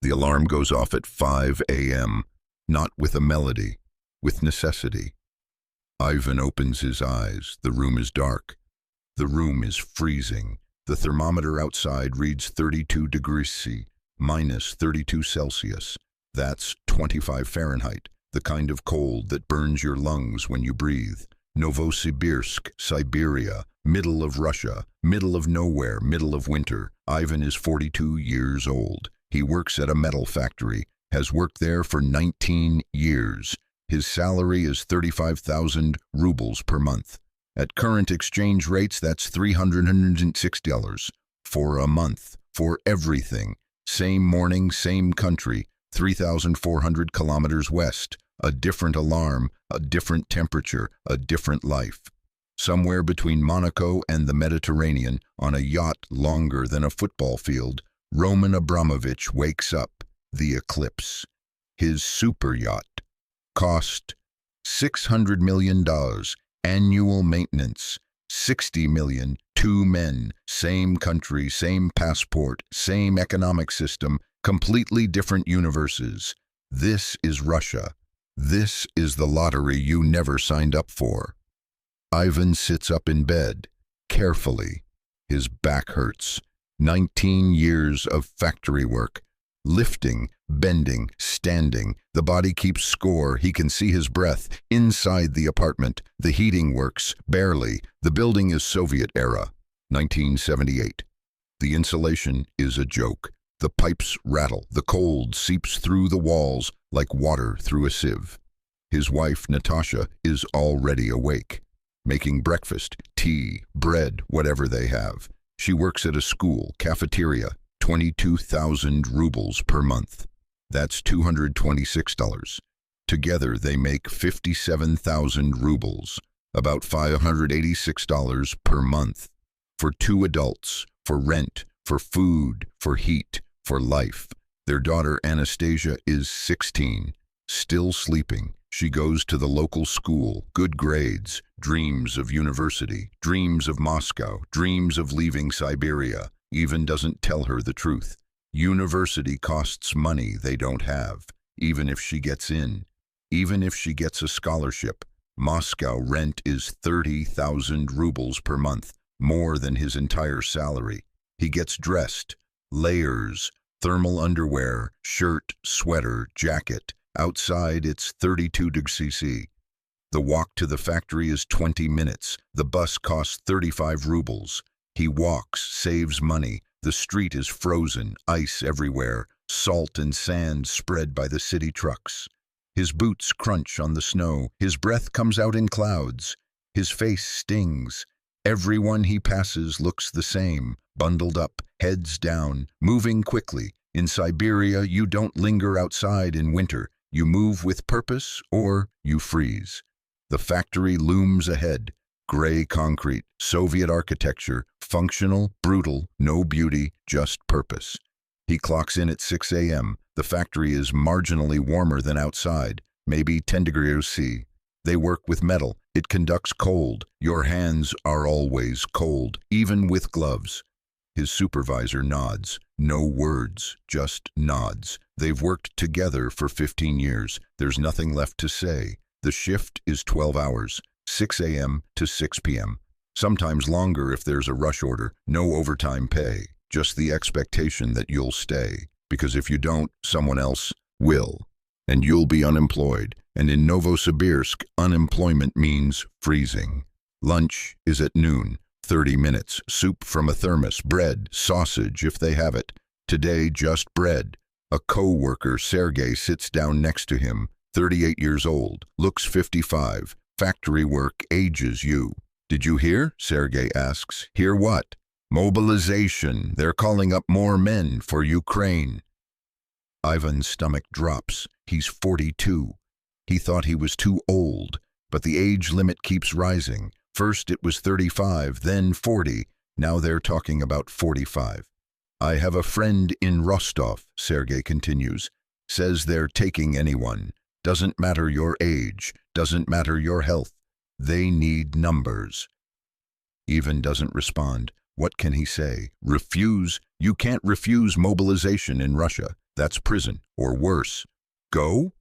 The alarm goes off at 5 a.m., not with a melody, with necessity. Ivan opens his eyes. The room is dark. The room is freezing. The thermometer outside reads 32 degrees C, minus 32 Celsius. That's 25 Fahrenheit, the kind of cold that burns your lungs when you breathe. Novosibirsk, Siberia, middle of Russia, middle of nowhere, middle of winter. Ivan is 42 years old. He works at a metal factory, has worked there for 19 years. His salary is 35,000 rubles per month. At current exchange rates, that's $306 for a month, for everything. Same morning, same country, 3,400 kilometers west. A different alarm, a different temperature, a different life. Somewhere between Monaco and the Mediterranean, on a yacht longer than a football field, Roman Abramovich wakes up, the Eclipse. His super yacht. Cost $600 million, annual maintenance, 60 million, 2 men, same country, same passport, same economic system, completely different universes. This is Russia. This is the lottery you never signed up for. Ivan sits up in bed, carefully. His back hurts. 19 years of factory work. Lifting, bending, standing. The body keeps score. He can see his breath. Inside the apartment, the heating works, barely. The building is Soviet era, 1978. The insulation is a joke. The pipes rattle. The cold seeps through the walls like water through a sieve. His wife, Natasha, is already awake, making breakfast, tea, bread, whatever they have. She works at a school, cafeteria, 22,000 rubles per month. That's $226. Together they make 57,000 rubles, about $586 per month. For 2 adults, for rent, for food, for heat, for life. Their daughter Anastasia is 16, still sleeping. She goes to the local school, good grades, dreams of university, dreams of Moscow, dreams of leaving Siberia. Even doesn't tell her the truth. University costs money they don't have, even if she gets in. Even if she gets a scholarship. Moscow rent is 30,000 rubles per month, more than his entire salary. He gets dressed, layers, thermal underwear, shirt, sweater, jacket. Outside it's 32 degrees C. The walk to the factory is 20 minutes. The bus costs 35 rubles. He walks, saves money. The street is frozen, ice everywhere, salt and sand spread by the city trucks. His boots crunch on the snow. His breath comes out in clouds. His face stings. Everyone he passes looks the same, bundled up, heads down, moving quickly. In Siberia, you don't linger outside in winter. You move with purpose or you freeze. The factory looms ahead. Gray concrete, Soviet architecture, functional, brutal, no beauty, just purpose. He clocks in at 6 a.m. The factory is marginally warmer than outside, maybe 10 degrees C. They work with metal. It conducts cold. Your hands are always cold, even with gloves. His supervisor nods. No words, just nods. They've worked together for 15 years. There's nothing left to say. The shift is 12 hours. 6 a.m. to 6 p.m. Sometimes longer if there's a rush order. No overtime pay. Just the expectation that you'll stay. Because if you don't, someone else will. And you'll be unemployed. And in Novosibirsk, unemployment means freezing. Lunch is at noon. 30 minutes. Soup from a thermos. Bread. Sausage if they have it. Today, just bread. A co-worker, Sergei, sits down next to him. 38 years old. Looks 55. Factory work ages you. Did you hear? Sergei asks. Hear what? Mobilization. They're calling up more men for Ukraine. Ivan's stomach drops. He's 42. He thought he was too old, but the age limit keeps rising. First it was 35, then 40. Now they're talking about 45. I have a friend in Rostov, Sergei continues. Says they're taking anyone. Doesn't matter your age, doesn't matter your health. They need numbers. Ivan doesn't respond. What can he say? Refuse? You can't refuse mobilization in Russia. That's prison, or worse. Go?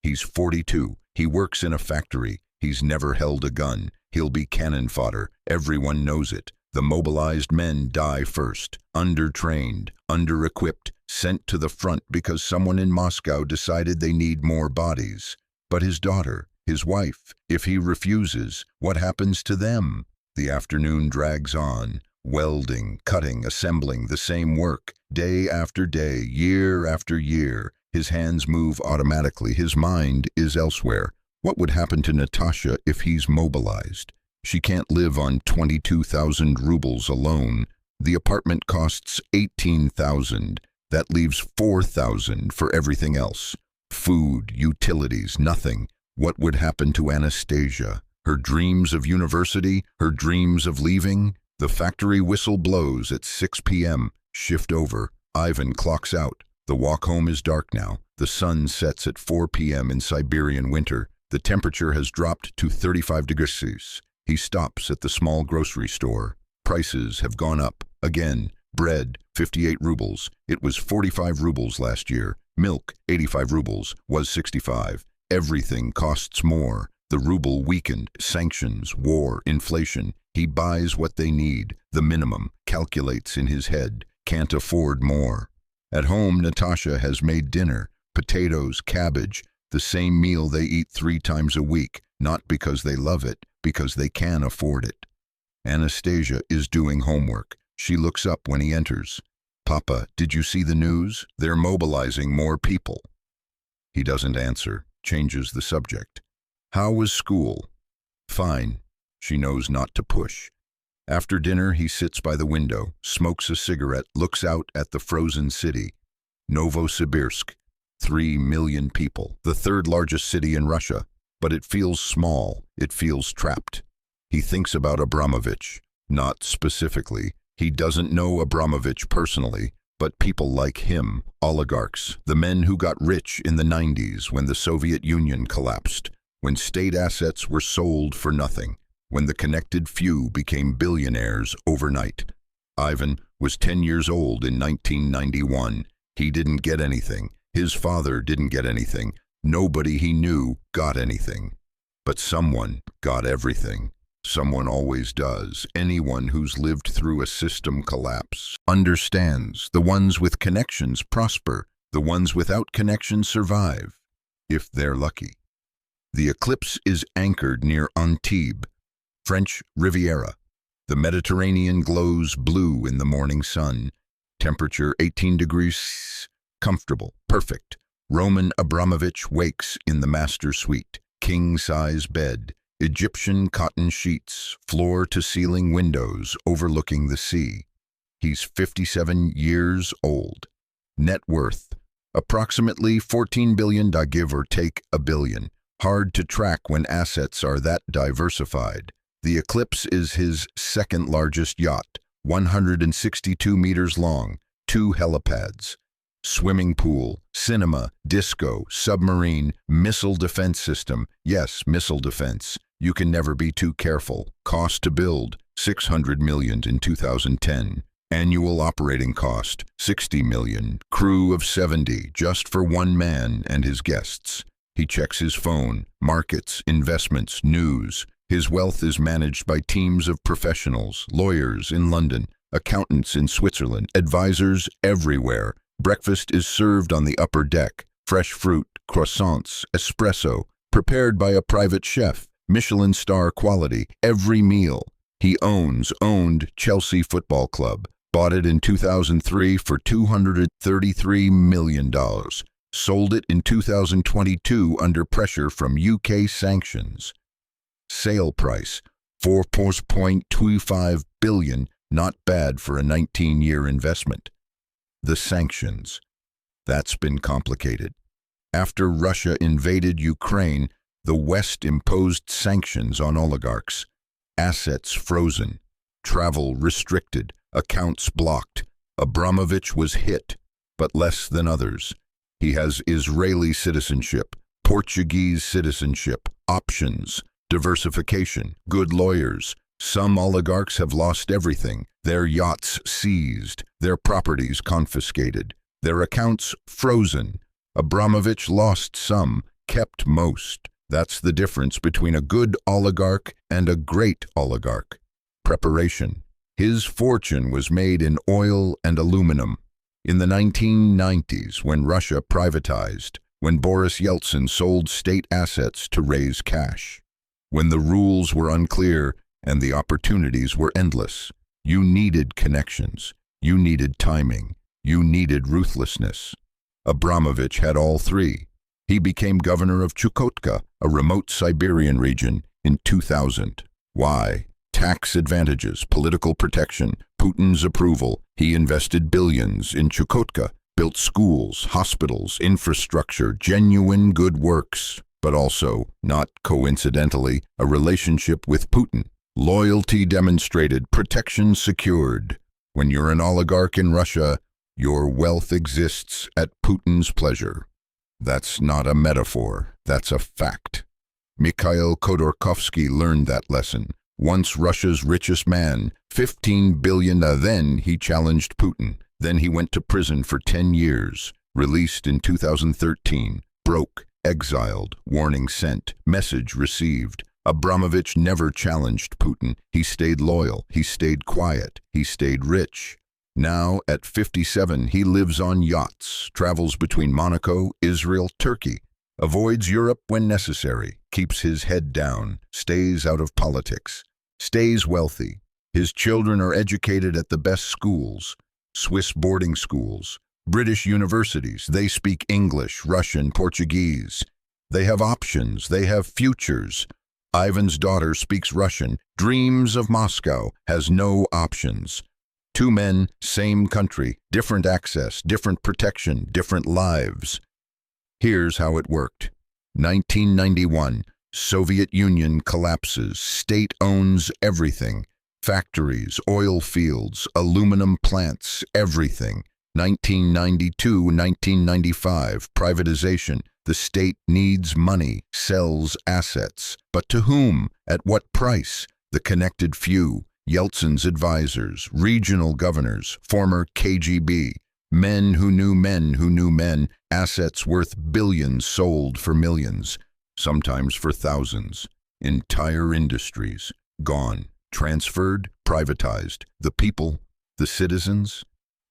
He's 42. He works in a factory. He's never held a gun. He'll be cannon fodder. Everyone knows it. The mobilized men die first, undertrained, under-equipped, sent to the front because someone in Moscow decided they need more bodies. But his daughter, his wife, if he refuses, what happens to them? The afternoon drags on, welding, cutting, assembling, the same work, day after day, year after year. His hands move automatically. His mind is elsewhere. What would happen to Natasha if he's mobilized? She can't live on 22,000 rubles alone. The apartment costs 18,000. That leaves 4,000 for everything else. Food, utilities, nothing. What would happen to Anastasia? Her dreams of university, her dreams of leaving? The factory whistle blows at 6 p.m. Shift over. Ivan clocks out. The walk home is dark now. The sun sets at 4 p.m. in Siberian winter. The temperature has dropped to 35 degrees. He stops at the small grocery store. Prices have gone up. Again, bread, 58 rubles. It was 45 rubles last year. Milk, 85 rubles, was 65. Everything costs more. The ruble weakened. Sanctions, war, inflation. He buys what they need. The minimum, calculates in his head. Can't afford more. At home, Natasha has made dinner. Potatoes, cabbage. The same meal they eat 3 times a week. Not because they love it, because they can afford it. Anastasia is doing homework. She looks up when he enters. Papa, did you see the news? They're mobilizing more people. He doesn't answer, changes the subject. How was school? Fine. She knows not to push. After dinner, he sits by the window, smokes a cigarette, looks out at the frozen city. Novosibirsk, 3 million people, the 3rd largest city in Russia. But it feels small, it feels trapped. He thinks about Abramovich, not specifically. He doesn't know Abramovich personally, but people like him, oligarchs, the men who got rich in the 90s when the Soviet Union collapsed, when state assets were sold for nothing, when the connected few became billionaires overnight. Ivan was 10 years old in 1991. He didn't get anything. His father didn't get anything. Nobody he knew got anything. But someone got everything. Someone always does. Anyone who's lived through a system collapse understands. The ones with connections prosper. The ones without connections survive, if they're lucky. The Eclipse is anchored near Antibes, French Riviera. The Mediterranean glows blue in the morning sun. Temperature 18 degrees. Comfortable, perfect. Roman Abramovich wakes in the master suite. King-size bed. Egyptian cotton sheets, floor-to-ceiling windows overlooking the sea. He's 57 years old. Net worth, approximately 14 billion, give or take a billion. Hard to track when assets are that diversified. The Eclipse is his 2nd largest yacht, 162 meters long, 2 helipads. Swimming pool, cinema, disco, submarine, missile defense system. Yes, missile defense. You can never be too careful. Cost to build, 600 million in 2010. Annual operating cost, 60 million. Crew of 70, just for one man and his guests. He checks his phone, markets, investments, news. His wealth is managed by teams of professionals, lawyers in London, accountants in Switzerland, advisors everywhere. Breakfast is served on the upper deck. Fresh fruit, croissants, espresso, prepared by a private chef, Michelin star quality, every meal. He owned Chelsea Football Club, bought it in 2003 for $233 million. Sold it in 2022 under pressure from UK sanctions. Sale price, 4.25 billion, not bad for a 19-year investment. The sanctions. That's been complicated. After Russia invaded Ukraine, the West imposed sanctions on oligarchs. Assets frozen, travel restricted, accounts blocked. Abramovich was hit, but less than others. He has Israeli citizenship, Portuguese citizenship, options, diversification, good lawyers. Some oligarchs have lost everything, their yachts seized, their properties confiscated. Their accounts frozen. Abramovich lost some, kept most. That's the difference between a good oligarch and a great oligarch. Preparation. His fortune was made in oil and aluminum. In the 1990s, when Russia privatized, when Boris Yeltsin sold state assets to raise cash, when the rules were unclear and the opportunities were endless, you needed connections, you needed timing, you needed ruthlessness. Abramovich had all three. He became governor of Chukotka, a remote Siberian region, in 2000. Why? Tax advantages, political protection, Putin's approval. He invested billions in Chukotka, built schools, hospitals, infrastructure, genuine good works, but also, not coincidentally, a relationship with Putin. Loyalty demonstrated, protection secured. When you're an oligarch in Russia, your wealth exists at Putin's pleasure. That's not a metaphor, that's a fact. Mikhail Khodorkovsky learned that lesson. Once Russia's richest man, 15 billion. Then he challenged Putin. Then he went to prison for 10 years. Released in 2013. Broke, exiled, warning sent, message received. Abramovich never challenged Putin. He stayed loyal, he stayed quiet, he stayed rich. Now, at 57, he lives on yachts, travels between Monaco, Israel, Turkey, avoids Europe when necessary, keeps his head down, stays out of politics, stays wealthy. His children are educated at the best schools, Swiss boarding schools, British universities. They speak English, Russian, Portuguese. They have options, they have futures. Ivan's daughter speaks Russian, dreams of Moscow, has no options. Two men, same country, different access, different protection, different lives. Here's how it worked. 1991, Soviet Union collapses, state owns everything. Factories, oil fields, aluminum plants, everything. 1992-1995, privatization. The state needs money, sells assets. But to whom? At what price? The connected few. Yeltsin's advisors, regional governors, former KGB, men who knew men, assets worth billions sold for millions, sometimes for thousands. Entire industries, gone, transferred, privatized. The people, the citizens,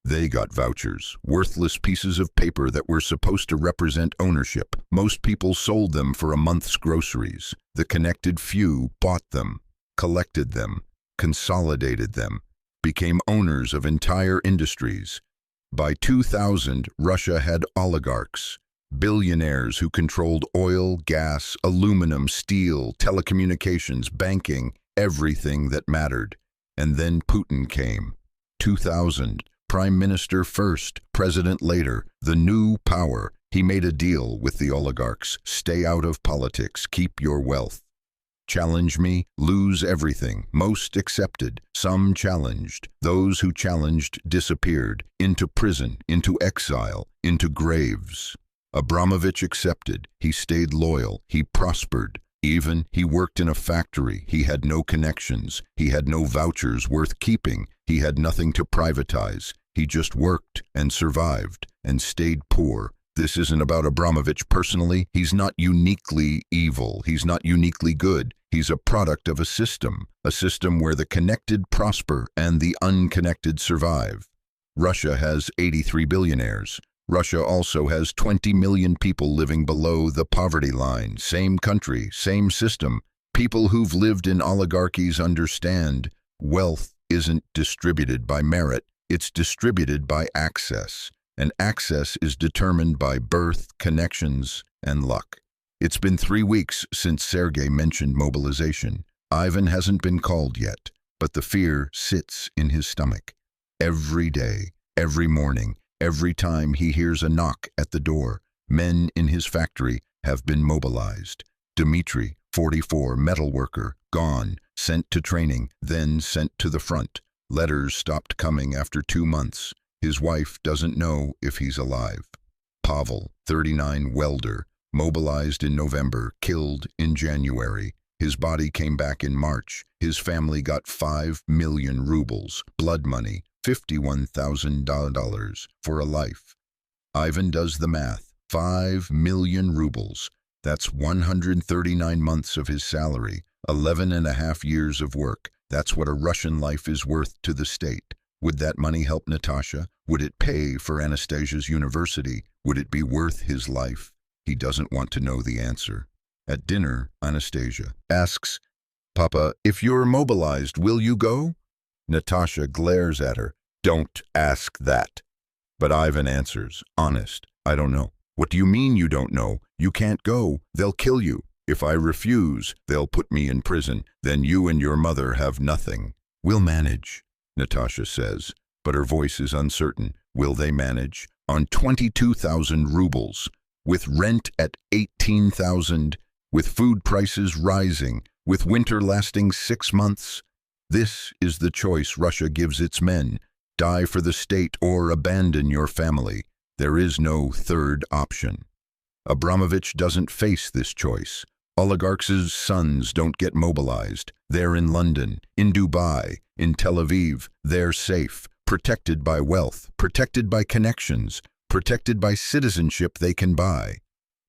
they got vouchers, worthless pieces of paper that were supposed to represent ownership. Most people sold them for a month's groceries. The connected few bought them, collected them, consolidated them, became owners of entire industries. By 2000, Russia had oligarchs, billionaires who controlled oil, gas, aluminum, steel, telecommunications, banking, everything that mattered. And then Putin came. 2000, Prime Minister first, President later, the new power. He made a deal with the oligarchs. Stay out of politics, keep your wealth. Challenge me, lose everything. Most accepted, some challenged. Those who challenged disappeared, into prison, into exile, into graves. Abramovich accepted, he stayed loyal, he prospered. Even he worked in a factory, he had no connections, he had no vouchers worth keeping, he had nothing to privatize. He just worked and survived and stayed poor. This isn't about Abramovich personally. He's not uniquely evil. He's not uniquely good. He's a product of a system where the connected prosper and the unconnected survive. Russia has 83 billionaires. Russia also has 20 million people living below the poverty line. Same country, same system. People who've lived in oligarchies understand wealth isn't distributed by merit. It's distributed by access. And access is determined by birth, connections, and luck. It's been 3 weeks since Sergei mentioned mobilization. Ivan hasn't been called yet, but the fear sits in his stomach. Every day, every morning, every time he hears a knock at the door, men in his factory have been mobilized. Dmitry, 44, metalworker, gone, sent to training, then sent to the front. Letters stopped coming after 2 months. His wife doesn't know if he's alive. Pavel, 39, welder, mobilized in November, killed in January. His body came back in March. His family got 5 million rubles, blood money, $51,000 for a life. Ivan does the math. 5 million rubles. That's 139 months of his salary, 11 and a half years of work. That's what a Russian life is worth to the state. Would that money help Natasha? Would it pay for Anastasia's university? Would it be worth his life? He doesn't want to know the answer. At dinner, Anastasia asks, "Papa, if you're mobilized, will you go?" Natasha glares at her. "Don't ask that." But Ivan answers, honest, "I don't know." "What do you mean you don't know? You can't go. They'll kill you. If I refuse, they'll put me in prison. Then you and your mother have nothing." "We'll manage," Natasha says, but her voice is uncertain. Will they manage? On 22,000 rubles, with rent at 18,000, with food prices rising, with winter lasting 6 months? This is the choice Russia gives its men. Die for the state or abandon your family. There is no third option. Abramovich doesn't face this choice. Oligarchs' sons don't get mobilized. They're in London, in Dubai, in Tel Aviv. They're safe, protected by wealth, protected by connections, protected by citizenship they can buy.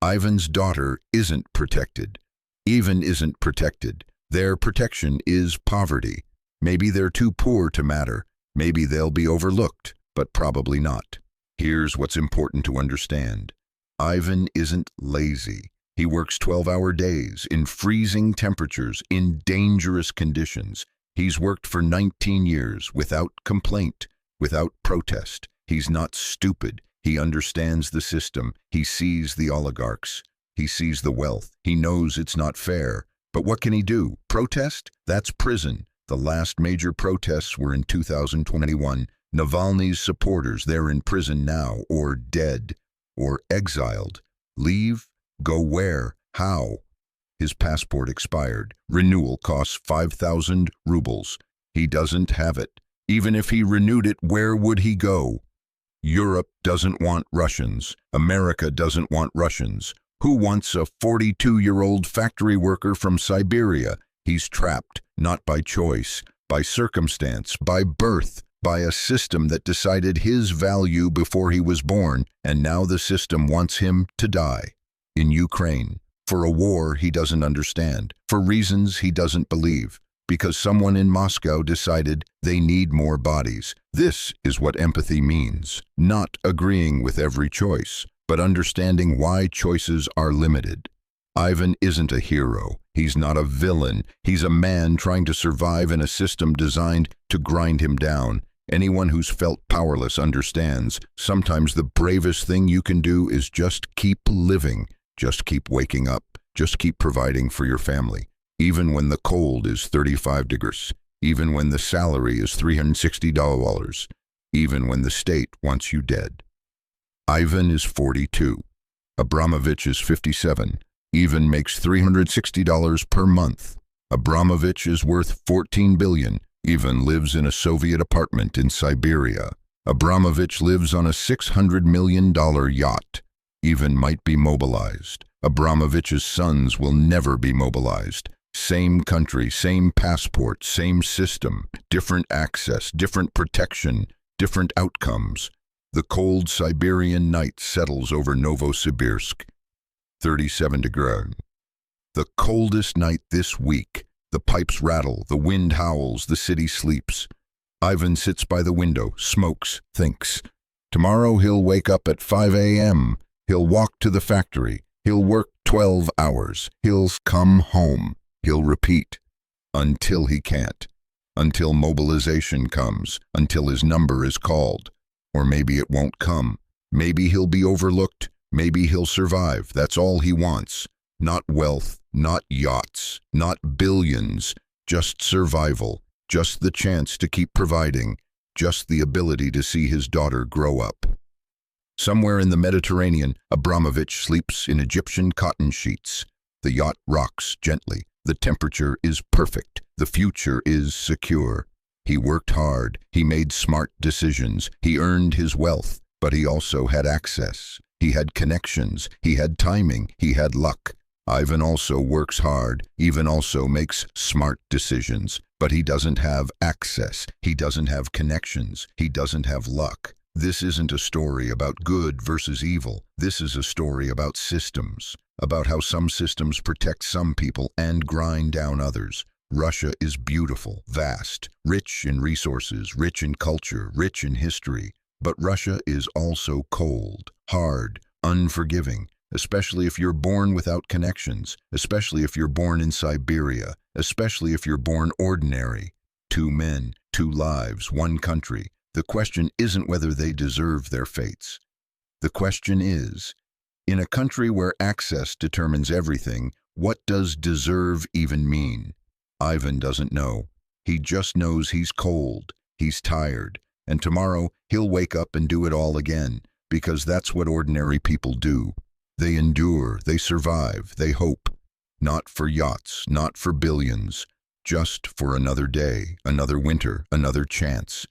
Ivan's daughter isn't protected. Even isn't protected. Their protection is poverty. Maybe they're too poor to matter. Maybe they'll be overlooked, but probably not. Here's what's important to understand. Ivan isn't lazy. He works 12-hour days in freezing temperatures, in dangerous conditions. He's worked for 19 years without complaint, without protest. He's not stupid. He understands the system. He sees the oligarchs. He sees the wealth. He knows it's not fair. But what can he do? Protest? That's prison. The last major protests were in 2021. Navalny's supporters, they're in prison now, or dead, or exiled. Leave? Go where? How? His passport expired. Renewal costs 5,000 rubles. He doesn't have it. Even if he renewed it, where would he go? Europe doesn't want Russians. America doesn't want Russians. Who wants a 42-year-old factory worker from Siberia? He's trapped, not by choice, by circumstance, by birth, by a system that decided his value before he was born, and now the system wants him to die. In Ukraine, for a war he doesn't understand, for reasons he doesn't believe, because someone in Moscow decided they need more bodies. This is what empathy means, not agreeing with every choice, but understanding why choices are limited. Ivan isn't a hero. He's not a villain. He's a man trying to survive in a system designed to grind him down. Anyone who's felt powerless understands. Sometimes the bravest thing you can do is just keep living. Just keep waking up. Just keep providing for your family. Even when the cold is 35 degrees. Even when the salary is $360. Even when the state wants you dead. Ivan is 42. Abramovich is 57. Ivan makes $360 per month. Abramovich is worth $14 billion. Ivan lives in a Soviet apartment in Siberia. Abramovich lives on a $600 million yacht. Ivan might be mobilized. Abramovich's sons will never be mobilized. Same country, same passport, same system, different access, different protection, different outcomes. The cold Siberian night settles over Novosibirsk. 37 degrees. The coldest night this week. The pipes rattle, the wind howls, the city sleeps. Ivan sits by the window, smokes, thinks. Tomorrow he'll wake up at 5 a.m. He'll walk to the factory. He'll work 12 hours. He'll come home. He'll repeat. Until he can't. Until mobilization comes. Until his number is called. Or maybe it won't come. Maybe he'll be overlooked. Maybe he'll survive. That's all he wants. Not wealth, not yachts, not billions. Just survival. Just the chance to keep providing. Just the ability to see his daughter grow up. Somewhere in the Mediterranean, Abramovich sleeps in Egyptian cotton sheets. The yacht rocks gently. The temperature is perfect. The future is secure. He worked hard. He made smart decisions. He earned his wealth. But he also had access. He had connections. He had timing. He had luck. Ivan also works hard. Ivan also makes smart decisions. But he doesn't have access. He doesn't have connections. He doesn't have luck. This isn't a story about good versus evil. This is a story about systems, about how some systems protect some people and grind down others. Russia is beautiful, vast, rich in resources, rich in culture, rich in history. But Russia is also cold, hard, unforgiving, especially if you're born without connections, especially if you're born in Siberia, especially if you're born ordinary. 2 men, 2 lives, 1 country. The question isn't whether they deserve their fates. The question is, in a country where access determines everything, what does deserve even mean? Ivan doesn't know. He just knows he's cold, he's tired, and tomorrow he'll wake up and do it all again, because that's what ordinary people do. They endure, they survive, they hope. Not for yachts, not for billions, just for another day, another winter, another chance.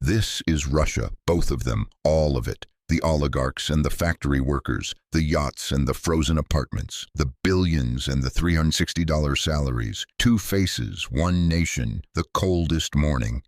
This is Russia, both of them, all of it. The oligarchs and the factory workers, the yachts and the frozen apartments, the billions and the $360 salaries. 2 faces, 1 nation, the coldest morning.